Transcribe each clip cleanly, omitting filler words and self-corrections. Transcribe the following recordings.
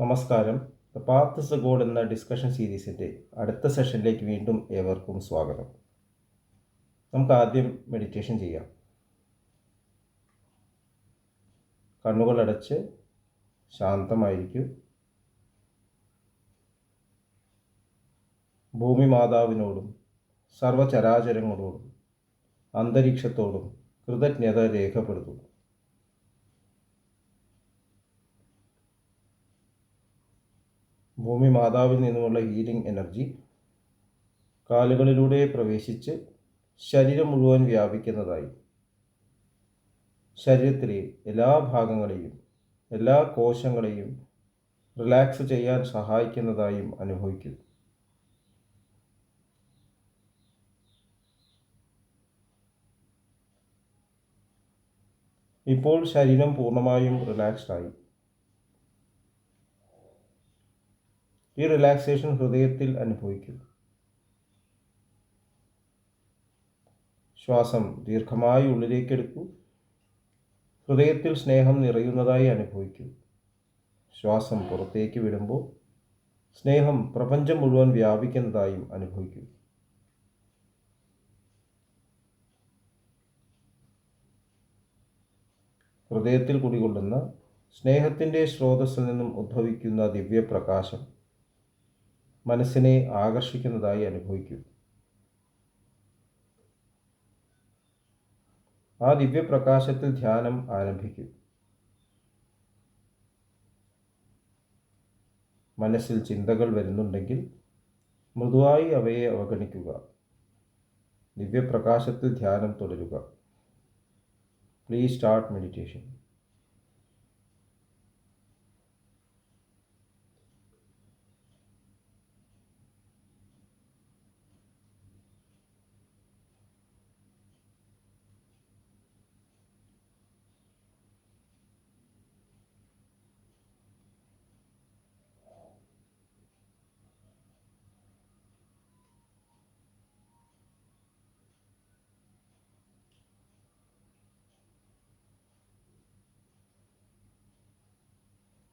നമസ്കാരം. The path is the God എന്ന discussion സീരീസിൻ്റെ അടുത്ത സെഷനിലേക്ക് വീണ്ടും ഏവർക്കും സ്വാഗതം. നമുക്ക് ആദ്യം മെഡിറ്റേഷൻ ചെയ്യാം. കണ്ണുകളടച്ച് ശാന്തമായിരിക്കും. ഭൂമി മാതാവിനോടും സർവചരാചരങ്ങളോടും അന്തരീക്ഷത്തോടും കൃതജ്ഞത രേഖപ്പെടുത്തുന്നു. ഭൂമി മാതാവിൽ നിന്നുമുള്ള ഹീലിംഗ് എനർജി കാലുകളിലൂടെ പ്രവേശിച്ച് ശരീരം മുഴുവൻ വ്യാപിക്കുന്നതായി, ശരീരത്തിലെ എല്ലാ ഭാഗങ്ങളെയും എല്ലാ കോശങ്ങളെയും റിലാക്സ് ചെയ്യാൻ സഹായിക്കുന്നതായും അനുഭവിക്കും. ഇപ്പോൾ ശരീരം പൂർണ്ണമായും റിലാക്സ്ഡായി. ഈ റിലാക്സേഷൻ ഹൃദയത്തിൽ അനുഭവിക്കും. ശ്വാസം ദീർഘമായി ഉള്ളിലേക്ക് എടുക്കൂ. ഹൃദയത്തിൽ സ്നേഹം നിറയുന്നതായി അനുഭവിക്കൂ. ശ്വാസം പുറത്തേക്ക് വിടുമ്പോൾ സ്നേഹം പ്രപഞ്ചം മുഴുവൻ വ്യാപിക്കുന്നതായും അനുഭവിക്കൂ. ഹൃദയത്തിൽ കുടികൊള്ളുന്ന സ്നേഹത്തിൻ്റെ സ്രോതസ്സിൽ നിന്നും ഉദ്ഭവിക്കുന്ന ദിവ്യപ്രകാശം മനസ്സിനെ ആകർഷിക്കുന്നതായി അനുഭവിക്കൂ. ആ ദിവ്യപ്രകാശത്തിൽ ധ്യാനം ആരംഭിക്കൂ. മനസ്സിൽ ചിന്തകൾ വരുന്നുണ്ടെങ്കിൽ മൃദുവായി അവയെ അവഗണിക്കുക. ദിവ്യപ്രകാശത്തിൽ ധ്യാനം തുടരുക. Please start meditation.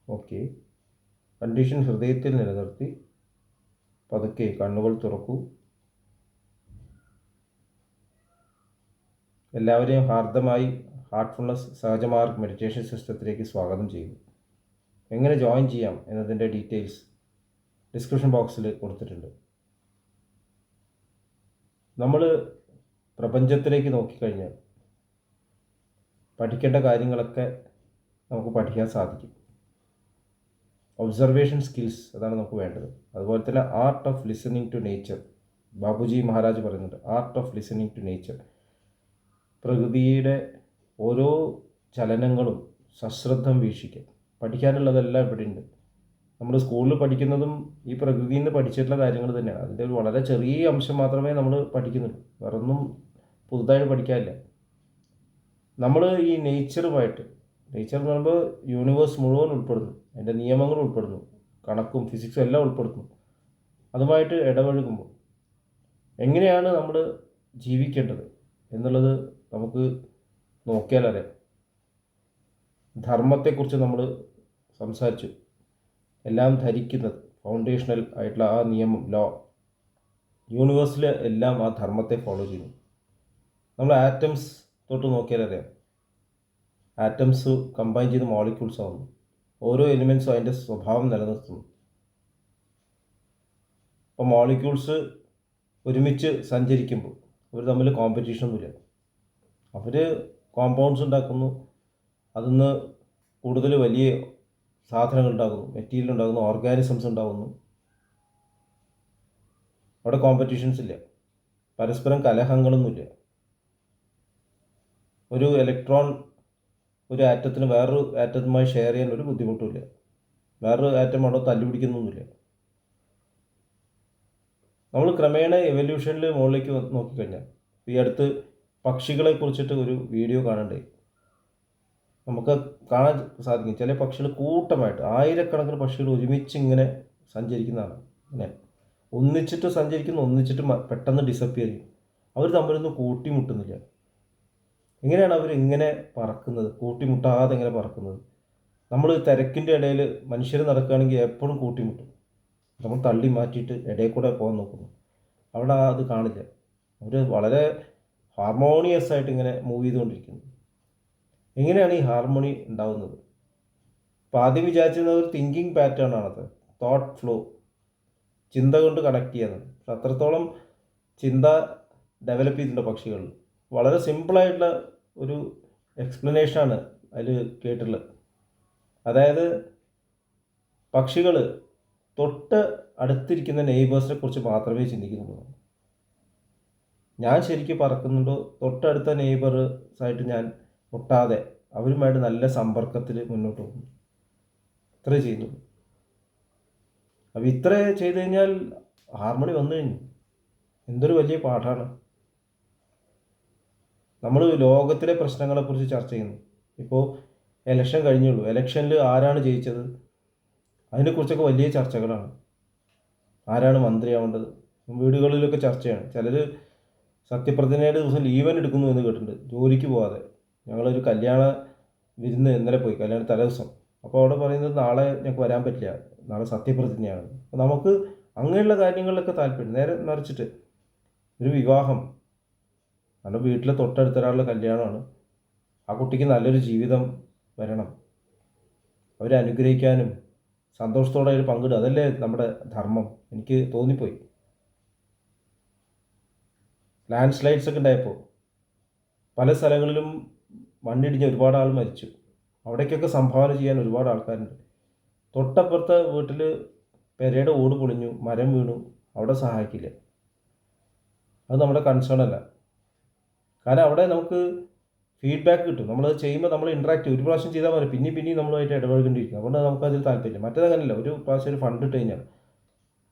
Okay, condition ഹൃദയത്തിൽ നിലനിർത്തി പതുക്കെ കണ്ണുകൾ തുറക്കൂ. എല്ലാവരെയും ഹാർദമായി ഹാർട്ട്ഫുൾനെസ് സഹജമാർഗ് മെഡിറ്റേഷൻ സിസ്റ്റത്തിലേക്ക് സ്വാഗതം ചെയ്യുന്നു. എങ്ങനെ ജോയിൻ ചെയ്യാം എന്നതിൻ്റെ ഡീറ്റെയിൽസ് ഡിസ്ക്രിപ്ഷൻ ബോക്സിൽ കൊടുത്തിട്ടുണ്ട്. നമ്മൾ പ്രപഞ്ചത്തിലേക്ക് നോക്കിക്കഴിഞ്ഞാൽ പഠിക്കേണ്ട കാര്യങ്ങളൊക്കെ നമുക്ക് പഠിക്കാൻ സാധിക്കും. ഒബ്സർവേഷൻ സ്കിൽസ്, അതാണ് നമുക്ക് വേണ്ടത്. അതുപോലെ തന്നെ art of listening to nature. Babuji Maharaj പറയുന്നുണ്ട്, art of listening to nature. പ്രകൃതിയുടെ ഓരോ ചലനങ്ങളും സശ്രദ്ധം വീക്ഷിക്കുക. പഠിക്കാനുള്ളതെല്ലാം ഇവിടെ ഉണ്ട്. നമ്മൾ സ്കൂളിൽ പഠിക്കുന്നതും ഈ പ്രകൃതിയിൽ നിന്ന് പഠിച്ചിട്ടുള്ള കാര്യങ്ങൾ തന്നെയാണ്. അതിൻ്റെ ഒരു വളരെ ചെറിയ അംശം മാത്രമേ നമ്മൾ പഠിക്കുന്നുള്ളൂ. വേറൊന്നും പുതുതായിട്ട് പഠിക്കാനില്ല. നമ്മൾ ഈ നേച്ചർ എന്ന് പറയുമ്പോൾ യൂണിവേഴ്സ് മുഴുവൻ ഉൾപ്പെടുന്നു. അതിൻ്റെ നിയമങ്ങൾ ഉൾപ്പെടുന്നു. കണക്കും ഫിസിക്സും എല്ലാം ഉൾപ്പെടുന്നു. അതുമായിട്ട് ഇടപഴകുമ്പോൾ എങ്ങനെയാണ് നമ്മൾ ജീവിക്കേണ്ടത് എന്നുള്ളത് നമുക്ക് നോക്കിയാലറിയാം. ധർമ്മത്തെക്കുറിച്ച് നമ്മൾ സംസാരിച്ചു. എല്ലാം ധരിക്കുന്നത് ഫൗണ്ടേഷണൽ ആയിട്ടുള്ള ആ നിയമം, ലോ, യൂണിവേഴ്സിൽ എല്ലാം ആ ധർമ്മത്തെ ഫോളോ ചെയ്യുന്നു. നമ്മൾ ആറ്റംസ് തൊട്ട് നോക്കിയാലറിയാം. ആറ്റംസ് കമ്പൈൻ ചെയ്ത് മോളിക്യൂൾസ് ആവുന്നു. ഓരോ എലിമെൻസും അതിൻ്റെ സ്വഭാവം നിലനിർത്തുന്നു. അപ്പോൾ മോളിക്യൂൾസ് ഒരുമിച്ച് സഞ്ചരിക്കുമ്പോൾ അവർ തമ്മിൽ കോമ്പറ്റീഷനൊന്നുമില്ല. അവർ കോമ്പൗണ്ട്സ് ഉണ്ടാക്കുന്നു, അതിന്ന് കൂടുതൽ വലിയ സാധനങ്ങൾ ഉണ്ടാകുന്നു, മെറ്റീരിയൽ ഉണ്ടാകുന്നു, ഓർഗാനിസംസ് ഉണ്ടാകുന്നു. അവിടെ കോമ്പറ്റീഷൻസ് ഇല്ല, പരസ്പരം കലഹങ്ങളൊന്നുമില്ല. ഒരു ഇലക്ട്രോൺ ഒരു ആറ്റത്തിന് വേറൊരു ആറ്റത്തുമായി ഷെയർ ചെയ്യാൻ ഒരു ബുദ്ധിമുട്ടുമില്ല. വേറൊരു ആറ്റം അവിടെ തല്ലുപിടിക്കുന്നൊന്നുമില്ല. നമ്മൾ ക്രമേണ എവല്യൂഷനിൽ മുകളിലേക്ക് നോക്കിക്കഴിഞ്ഞാൽ ഈ അടുത്ത് പക്ഷികളെ കുറിച്ചിട്ട് ഒരു വീഡിയോ കാണണ്ടേ, നമുക്ക് കാണാൻ സാധിക്കും. ചില പക്ഷികൾ കൂട്ടമായിട്ട് ആയിരക്കണക്കിന് പക്ഷികൾ ഒരുമിച്ച് ഇങ്ങനെ സഞ്ചരിക്കുന്നതാണ്. ഇങ്ങനെ ഒന്നിച്ചിട്ട് സഞ്ചരിക്കുന്നു, ഒന്നിച്ചിട്ട് പെട്ടെന്ന് ഡിസപ്പിയർ ചെയ്യും. അവർ തമ്മിലൊന്നും കൂട്ടിമുട്ടുന്നില്ല. എങ്ങനെയാണ് അവർ ഇങ്ങനെ പറക്കുന്നത്, കൂട്ടിമുട്ടാതെ എങ്ങനെ പറക്കുന്നത്? നമ്മൾ തിരക്കിൻ്റെ ഇടയിൽ മനുഷ്യർ നടക്കുകയാണെങ്കിൽ എപ്പോഴും കൂട്ടിമുട്ടും. നമ്മൾ തള്ളി മാറ്റിയിട്ട് ഇടയിൽ കൂടെ പോകാൻ നോക്കുന്നു. അവിടെ അത് കാണില്ല. അവർ വളരെ ഹാർമോണിയസ് ആയിട്ട് ഇങ്ങനെ മൂവ് ചെയ്തുകൊണ്ടിരിക്കുന്നു. എങ്ങനെയാണ് ഈ ഹാർമോണി ഉണ്ടാകുന്നത്? അപ്പോൾ ആദ്യം വിചാരിച്ചിരുന്നത് ഒരു തിങ്കിങ് പാറ്റേൺ ആണത്, തോട്ട് ഫ്ലോ, ചിന്ത കൊണ്ട് കണക്ട് ചെയ്യുന്നത്. പക്ഷെ അത്രത്തോളം ചിന്ത ഡെവലപ്പ് ചെയ്തിട്ടുണ്ട് പക്ഷികൾ. വളരെ സിമ്പിളായിട്ടുള്ള ഒരു എക്സ്പ്ലനേഷനാണ് അതിൽ കേട്ടിട്ടുള്ളത്. അതായത് പക്ഷികൾ തൊട്ട് അടുത്തിരിക്കുന്ന നെയ്ബേഴ്സിനെ കുറിച്ച് മാത്രമേ ചിന്തിക്കുന്നുള്ളൂ. ഞാൻ ശരിക്കും പറക്കുന്നുണ്ടോ, തൊട്ടടുത്ത നെയ്ബേഴ്സായിട്ട് ഞാൻ മുട്ടാതെ അവരുമായിട്ട് നല്ല സമ്പർക്കത്തിൽ മുന്നോട്ട് പോകുന്നു. ഇത്രേ ചെയ്യുന്നുള്ളൂ. അപ്പോൾ ഇത്ര ചെയ്ത് കഴിഞ്ഞാൽ ഹാർമണി വന്നു കഴിഞ്ഞു. എന്തൊരു വലിയ പാഠമാണ്. നമ്മൾ ലോകത്തിലെ പ്രശ്നങ്ങളെക്കുറിച്ച് ചർച്ച ചെയ്യുന്നു. ഇപ്പോൾ ഇലക്ഷൻ കഴിഞ്ഞുള്ളൂ. ഇലക്ഷനിൽ ആരാണ് ജയിച്ചത്, അതിനെക്കുറിച്ചൊക്കെ വലിയ ചർച്ചകളാണ്. ആരാണ് മന്ത്രിയാവേണ്ടത്, വീടുകളിലൊക്കെ ചർച്ചയാണ്. ചിലർ സത്യപ്രതിജ്ഞയുടെ ദിവസം ലീവൻ എടുക്കുന്നു എന്ന് കേട്ടിട്ടുണ്ട്, ജോലിക്ക് പോകാതെ. ഞങ്ങളൊരു കല്യാണ വിരുന്ന് ഇന്നലെ പോയി, കല്യാണ തലേദിവസം. അപ്പോൾ അവിടെ പറയുന്നത് നാളെ ഞങ്ങൾക്ക് വരാൻ പറ്റില്ല, നാളെ സത്യപ്രതിജ്ഞയാണ്. അപ്പോൾ നമുക്ക് അങ്ങനെയുള്ള കാര്യങ്ങളിലൊക്കെ താല്പര്യം. നേരെ മറിച്ചിട്ട് ഒരു വിവാഹം, നമ്മുടെ വീട്ടിലെ തൊട്ടടുത്ത ഒരാളുടെ കല്യാണമാണ്, ആ കുട്ടിക്ക് നല്ലൊരു ജീവിതം വരണം, അവരെ അനുഗ്രഹിക്കാനും സന്തോഷത്തോടെ അതിൽ പങ്കിടുക, അതല്ലേ നമ്മുടെ ധർമ്മം. എനിക്ക് തോന്നിപ്പോയി. ലാൻഡ് സ്ലൈഡ്സ് ഒക്കെ ഉണ്ടായപ്പോൾ പല സ്ഥലങ്ങളിലും മണ്ണിടിഞ്ഞ് ഒരുപാട് ആൾ മരിച്ചു. അവിടേക്കൊക്കെ സംഭാവന ചെയ്യാൻ ഒരുപാട് ആൾക്കാരുണ്ട്. തൊട്ടപ്പുറത്തെ വീട്ടിൽ പെരയുടെ ഓട് പൊളിഞ്ഞു, മരം വീണു, അവിടെ സഹായിക്കില്ല. അത് നമ്മുടെ കൺസേൺ അല്ല. കാരണം അവിടെ നമുക്ക് ഫീഡ്ബാക്ക് കിട്ടും. നമ്മളത് ചെയ്യുമ്പോൾ നമ്മൾ ഇൻട്രാക്ട് ഒരു പ്രാവശ്യം ചെയ്താൽ മതി, പിന്നെയും നമ്മളുമായിട്ട് ഇടപഴകേണ്ടിയിരിക്കും. അതുകൊണ്ട് നമുക്കതിൽ താല്പര്യം. മറ്റേതങ്ങനല്ല, ഒരു പ്രാവശ്യം ഒരു ഫണ്ട് ഇട്ട് കഴിഞ്ഞാൽ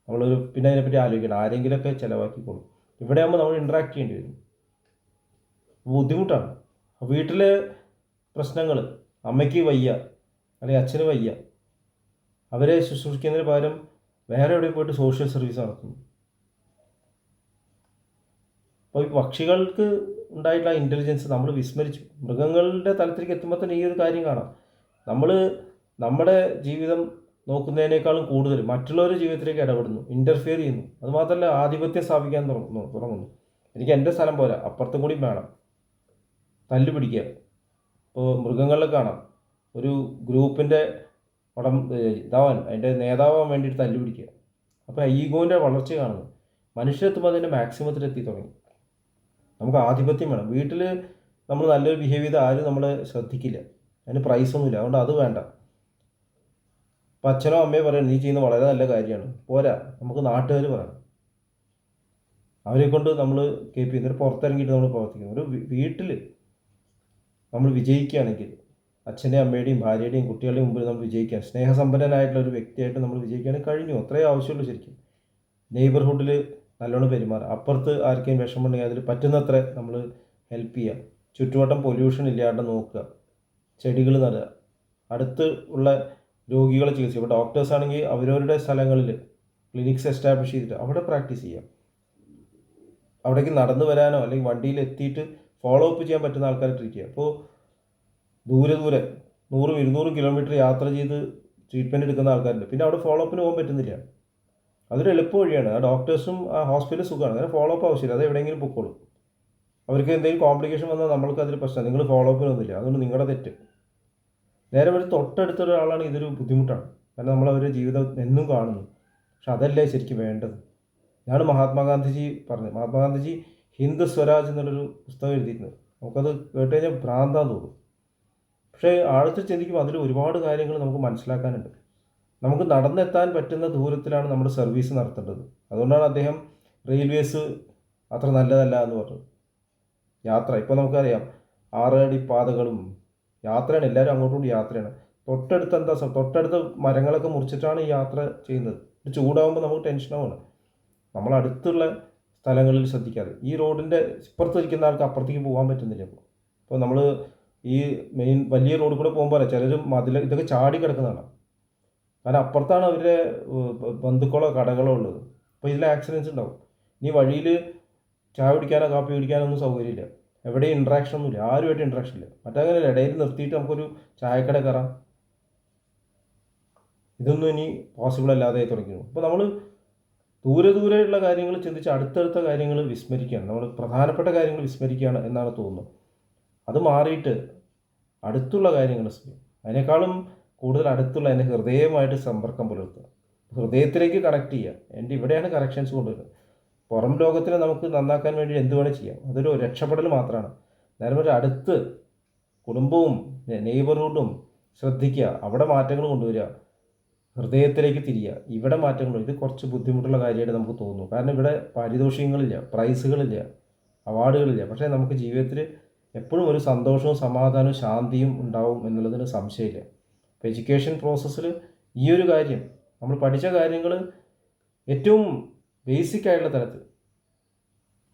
നമ്മളൊരു പിന്നെ അതിനെപ്പറ്റി ആലോചിക്കണം, ആരെങ്കിലുമൊക്കെ ചിലവാക്കിക്കോളും. ഇവിടെ ആകുമ്പോൾ നമ്മൾ ഇൻട്രാക്ട് ചെയ്യേണ്ടി വരും, ബുദ്ധിമുട്ടാണ്. വീട്ടിലെ പ്രശ്നങ്ങൾ, അമ്മയ്ക്ക് വയ്യ അല്ലെങ്കിൽ അച്ഛന് വയ്യ, അവരെ ശുശ്രൂഷിക്കുന്നതിന് പകരം വേറെ എവിടെയും പോയിട്ട് സോഷ്യൽ സർവീസ് നടത്തുന്നു. അപ്പോൾ ഈ പക്ഷികൾക്ക് ഉണ്ടായിട്ടുള്ള ഇൻ്റലിജൻസ് നമ്മൾ വിസ്മരിച്ചു. മൃഗങ്ങളുടെ തലത്തിലേക്ക് എത്തുമ്പോൾ തന്നെ ഈ ഒരു കാര്യം കാണാം. നമ്മൾ നമ്മുടെ ജീവിതം നോക്കുന്നതിനേക്കാളും കൂടുതൽ മറ്റുള്ളവരുടെ ജീവിതത്തിലേക്ക് ഇടപെടുന്നു, ഇൻ്റർഫിയർ ചെയ്യുന്നു. അതുമാത്രമല്ല ആധിപത്യം സ്ഥാപിക്കാൻ തുടങ്ങുന്നു. എനിക്ക് എൻ്റെ സ്ഥലം പോരാ, അപ്പുറത്തും കൂടി വേണം, തല്ലു പിടിക്കുക. ഇപ്പോൾ മൃഗങ്ങളിലൊക്കെ കാണാം, ഒരു ഗ്രൂപ്പിൻ്റെ അതിൻ്റെ നേതാവാൻ വേണ്ടിയിട്ട് തല്ലു പിടിക്കുക. അപ്പോൾ ഈഗോൻ്റെ വളർച്ച കാണുന്നു. മനുഷ്യരെത്തുമ്പോൾ അതിൻ്റെ മാക്സിമത്തിലെത്തി തുടങ്ങി. നമുക്ക് ആധിപത്യം വേണം. വീട്ടിൽ നമ്മൾ നല്ലൊരു ബിഹേവ് ചെയ്താൽ ആരും നമ്മളെ ശ്രദ്ധിക്കില്ല, അതിന് പ്രൈസൊന്നുമില്ല. അതുകൊണ്ട് അത് വേണ്ട. അപ്പം അച്ഛനോ അമ്മയോ പറയണം നീ ചെയ്യുന്നത് വളരെ നല്ല കാര്യമാണ്, പോരാ, നമുക്ക് നാട്ടുകാർ പറയണം. അവരെ കൊണ്ട് നമ്മൾ കേൾപ്പി. എന്നിട്ട് പുറത്തിറങ്ങിയിട്ട് നമ്മൾ പ്രവർത്തിക്കുന്നു. ഒരു വീട്ടിൽ നമ്മൾ വിജയിക്കുകയാണെങ്കിൽ അച്ഛൻ്റെയും അമ്മയുടെയും ഭാര്യയുടെയും കുട്ടികളുടെയും മുമ്പിൽ നമ്മൾ വിജയിക്കാൻ, സ്നേഹസമ്പന്നനായിട്ടുള്ള ഒരു വ്യക്തിയായിട്ട് നമ്മൾ വിജയിക്കുകയാണെങ്കിൽ കഴിഞ്ഞു. അത്രയേ ആവശ്യമുള്ളൂ. ശരിക്കും നെയ്ബർഹുഡിൽ നല്ലോണം പെരുമാറുക. അപ്പുറത്ത് ആർക്കെങ്കിലും വിഷമമുണ്ടെങ്കിൽ അതിൽ പറ്റുന്നത്ര നമ്മൾ ഹെൽപ്പ് ചെയ്യുക. ചുറ്റുവട്ടം പൊല്യൂഷൻ ഇല്ലാണ്ട് നോക്കുക, ചെടികൾ നടുക, അടുത്ത് ഉള്ള രോഗികളെ ചികിത്സിക്കുക. ഇപ്പോൾ ഡോക്ടേഴ്സ് ആണെങ്കിൽ അവരവരുടെ സ്ഥലങ്ങളിൽ ക്ലിനിക്സ് എസ്റ്റാബ്ലിഷ് ചെയ്തിട്ട് അവിടെ പ്രാക്ടീസ് ചെയ്യാം. അവിടേക്ക് നടന്നു വരാനോ അല്ലെങ്കിൽ വണ്ടിയിൽ എത്തിയിട്ട് ഫോളോ അപ്പ് ചെയ്യാൻ പറ്റുന്ന ആൾക്കാരെ ട്രീറ്റ് ചെയ്യുക. അപ്പോൾ ദൂരെ 100-200 കിലോമീറ്റർ യാത്ര ചെയ്ത് ട്രീറ്റ്മെൻറ്റ് എടുക്കുന്ന ആൾക്കാരുണ്ട്. പിന്നെ അവിടെ ഫോളോ അപ്പിന് പോകാൻ പറ്റുന്നില്ല. അതൊരു എളുപ്പ വഴിയാണ്. ആ ഡോക്ടേഴ്സും ആ ഹോസ്പിറ്റലും സുഖമാണ്. അങ്ങനെ ഫോളോ അപ്പ് ആവശ്യമില്ല, അത് എവിടെയെങ്കിലും പൊക്കോളും. അവർക്ക് എന്തെങ്കിലും കോംപ്ലിക്കേഷൻ വന്നാൽ നമ്മൾക്ക് അതിൽ പ്രശ്നം, നിങ്ങൾ ഫോളോ അപ്പിന് ഒന്നുമില്ല, അതുകൊണ്ട് നിങ്ങളുടെ തെറ്റ്. നേരെ ഒരു തൊട്ടടുത്തൊരാളാണ് ഇതൊരു ബുദ്ധിമുട്ടാണ്. കാരണം നമ്മളവരുടെ ജീവിതം എന്നും കാണുന്നു. പക്ഷെ അതല്ലേ ശരിക്കും വേണ്ടത്. ഞാൻ മഹാത്മാഗാന്ധിജി പറഞ്ഞത്, മഹാത്മാഗാന്ധിജി ഹിന്ദ് സ്വരാജ് എന്നുള്ളൊരു പുസ്തകം എഴുതിയിരുന്നു. നമുക്കത് കേട്ട് കഴിഞ്ഞാൽ ഭ്രാന്താന്ന് തോന്നും. പക്ഷേ ആഴത്തിൽ ചിന്തിക്കുമ്പോൾ അതിൽ ഒരുപാട് കാര്യങ്ങൾ നമുക്ക് മനസ്സിലാക്കാനുണ്ട്. നമുക്ക് നടന്നെത്താൻ പറ്റുന്ന ദൂരത്തിലാണ് നമ്മുടെ സർവീസ് നടത്തേണ്ടത്. അതുകൊണ്ടാണ് അദ്ദേഹം റെയിൽവേസ് അത്ര നല്ലതല്ല എന്ന് പറഞ്ഞത്. യാത്ര ഇപ്പോൾ നമുക്കറിയാം 6 അടി പാതകളും യാത്രയാണ്, എല്ലാവരും അങ്ങോട്ടും യാത്രയാണ്. തൊട്ടടുത്ത മരങ്ങളൊക്കെ മുറിച്ചിട്ടാണ് ഈ യാത്ര ചെയ്യുന്നത്. ചൂടാകുമ്പോൾ നമുക്ക് ടെൻഷനാണ്. നമ്മൾ അടുത്തുള്ള സ്ഥലങ്ങളിൽ ശ്രദ്ധിക്കാതെ ഈ റോഡിൻ്റെ ഇപ്പുറത്തിരിക്കുന്ന ആൾക്ക് അപ്പുറത്തേക്ക് പോകാൻ പറ്റുന്നില്ല. ഇപ്പോൾ നമ്മൾ ഈ മെയിൻ വലിയ റോഡിൽ കൂടെ പോകുമ്പോൾ ചിലർ ഇതൊക്കെ ചാടി കിടക്കുന്നതാണ്. കാരണം അപ്പുറത്താണ് അവരുടെ ബന്ധുക്കളോ കടകളോ ഉള്ളത്. അപ്പോൾ ഇതിൽ ആക്സിഡൻസ് ഉണ്ടാവും. ഇനി വഴിയിൽ ചായ കുടിക്കാനോ കാപ്പി കുടിക്കാനോ ഒന്നും സൗകര്യമില്ല, എവിടെയും ഇൻട്രാക്ഷൻ ഒന്നുമില്ല, ആരുമായിട്ട് ഇൻട്രാക്ഷൻ ഇല്ല. മറ്റങ്ങനെ ഇടയിൽ നിർത്തിയിട്ട് നമുക്കൊരു ചായക്കട കയറാം, ഇതൊന്നും ഇനി പോസിബിൾ അല്ലാതെ തുടങ്ങിയിരുന്നു. അപ്പോൾ നമ്മൾ ദൂരെയുള്ള കാര്യങ്ങൾ ചിന്തിച്ച് അടുത്തടുത്ത കാര്യങ്ങൾ വിസ്മരിക്കുകയാണ്, നമ്മൾ പ്രധാനപ്പെട്ട കാര്യങ്ങൾ വിസ്മരിക്കുകയാണ് എന്നാണ് തോന്നുന്നത്. അത് മാറിയിട്ട് അടുത്തുള്ള കാര്യങ്ങൾ അതിനേക്കാളും കൂടുതൽ അടുത്തുള്ള എൻ്റെ ഹൃദയവുമായിട്ട് സമ്പർക്കം പുലർത്തുക, ഹൃദയത്തിലേക്ക് കണക്ട് ചെയ്യുക. എൻ്റെ ഇവിടെയാണ് കറക്ഷൻസ് കൊണ്ടുവരുന്നത്. പുറം ലോകത്തിനെ നമുക്ക് നന്നാക്കാൻ വേണ്ടി എന്ത് വേണേൽ ചെയ്യാം, അതൊരു രക്ഷപ്പെടൽ മാത്രമാണ്. നേരെ ഒരു അടുത്ത് കുടുംബവും നെയ്ബർഹുഡും ശ്രദ്ധിക്കുക, അവിടെ മാറ്റങ്ങൾ കൊണ്ടുവരിക, ഹൃദയത്തിലേക്ക് തിരിയുക, ഇവിടെ മാറ്റങ്ങൾ. ഇത് കുറച്ച് ബുദ്ധിമുട്ടുള്ള കാര്യമായിട്ട് നമുക്ക് തോന്നുന്നു. കാരണം ഇവിടെ പാരിതോഷികങ്ങളില്ല, പ്രൈസുകളില്ല, അവാർഡുകളില്ല. പക്ഷേ നമുക്ക് ജീവിതത്തിൽ എപ്പോഴും ഒരു സന്തോഷവും സമാധാനവും ശാന്തിയും ഉണ്ടാവും എന്നുള്ളതിന് സംശയമില്ല. അപ്പോൾ എഡ്യൂക്കേഷൻ പ്രോസസ്സിൽ ഈ ഒരു കാര്യം, നമ്മൾ പഠിച്ച കാര്യങ്ങൾ ഏറ്റവും ബേസിക് ആയിട്ടുള്ള തലത്തിൽ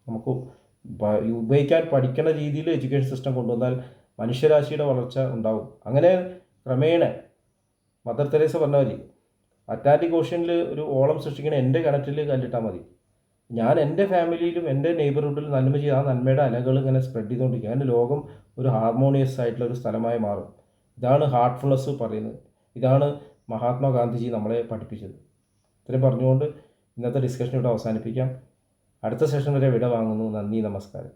നമുക്ക് ഉപയോഗിക്കാൻ പഠിക്കുന്ന രീതിയിൽ എഡ്യൂക്കേഷൻ സിസ്റ്റം കൊണ്ടുവന്നാൽ മനുഷ്യരാശിയുടെ വളർച്ച ഉണ്ടാവും. അങ്ങനെ ക്രമേണ മദർ തെരേസ പറഞ്ഞ മതി, അറ്റ്ലാന്റിക് ഓഷ്യനിൽ ഒരു ഓളം സൃഷ്ടിക്കണ എൻ്റെ കിണറ്റിൽ കല്ലിട്ടാൽ മതി. ഞാൻ എൻ്റെ ഫാമിലിയിലും എൻ്റെ നെയ്ബർഹുഡിലും നന്മ ചെയ്ത് ആ നന്മയുടെ അലകൾ ഇങ്ങനെ സ്പ്രെഡ് ചെയ്തുകൊണ്ടിരിക്കുക. അങ്ങനെ ലോകം ഒരു ഹാർമോണിയസ് ആയിട്ടുള്ള ഒരു സ്ഥലമായി മാറും. ഇതാണ് ഹാർട്ട്ഫുൾനെസ് പറയുന്നത്. ഇതാണ് മഹാത്മാഗാന്ധിജി നമ്മളെ പഠിപ്പിച്ചത്. ഇത്രയും പറഞ്ഞുകൊണ്ട് ഇന്നത്തെ ഡിസ്കഷൻ ഇവിടെ അവസാനിപ്പിക്കാം. അടുത്ത സെഷൻ വരെ വിട വാങ്ങുന്നു. നന്ദി, നമസ്കാരം.